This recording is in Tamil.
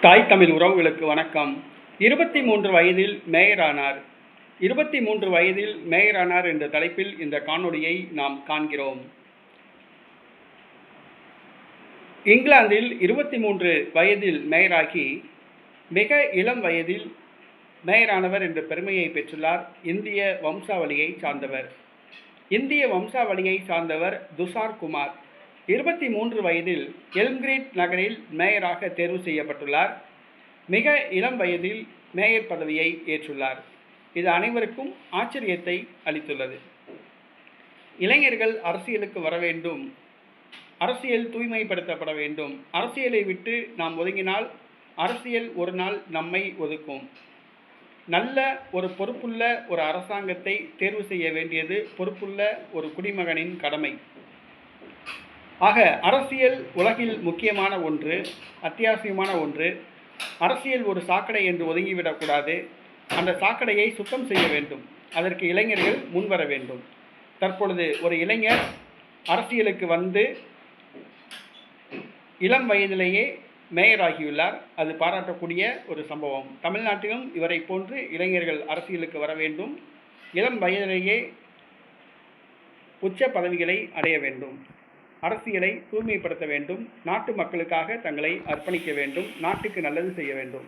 தாய் தமிழ் உறவுகளுக்கு வணக்கம். 23 வயதில் மேயரானார். 23 வயதில் மேயரானார் என்ற தலைப்பில் இந்த காணொளியை நாம் காண்கிறோம். இங்கிலாந்தில் 23 வயதில் மேயராகி மிக இளம் வயதில் மேயரானவர் என்ற பெருமையை பெற்றுள்ளார். இந்திய வம்சாவளியை சார்ந்தவர். இந்திய வம்சாவளியை சார்ந்தவர் துஷார் குமார் 23 வயதில் எல்ம்கிரீட் நகரில் மேயராக தேர்வு செய்யப்பட்டுள்ளார். மிக இளம் வயதில் மேயர் பதவியை ஏற்றுள்ளார். இது அனைவருக்கும் ஆச்சரியத்தை அளித்துள்ளது. இளைஞர்கள் அரசியலுக்கு வர வேண்டும், அரசியல் தூய்மைப்படுத்தப்பட வேண்டும். அரசியலை விட்டு நாம் ஒதுங்கினால் அரசியல் ஒரு நாள் நம்மை ஒதுக்கும். நல்ல ஒரு பொறுப்புள்ள ஒரு அரசாங்கத்தை தேர்வு செய்ய வேண்டியது பொறுப்புள்ள ஒரு குடிமகனின் கடமை. ஆக அரசியல் உலகில் முக்கியமான ஒன்று, அத்தியாவசியமான ஒன்று. அரசியல் ஒரு சாக்கடை என்று ஒதுங்கிவிடக்கூடாது. அந்த சாக்கடையை சுத்தம் செய்ய வேண்டும். அதற்கு இளைஞர்கள் முன்வர வேண்டும். தற்பொழுது ஒரு இளைஞர் அரசியலுக்கு வந்து இளம் வயதிலேயே மேயராகியுள்ளார். அது பாராட்டக்கூடிய ஒரு சம்பவம். தமிழ்நாட்டிலும் இவரை போன்று இளைஞர்கள் அரசியலுக்கு வர வேண்டும். இளம் வயதிலேயே உச்ச பதவிகளை அடைய வேண்டும். அரசியலை தூய்மைப்படுத்த வேண்டும். நாட்டு மக்களுக்காக தங்களை அர்ப்பணிக்க வேண்டும். நாட்டுக்கு நல்லது செய்ய வேண்டும்.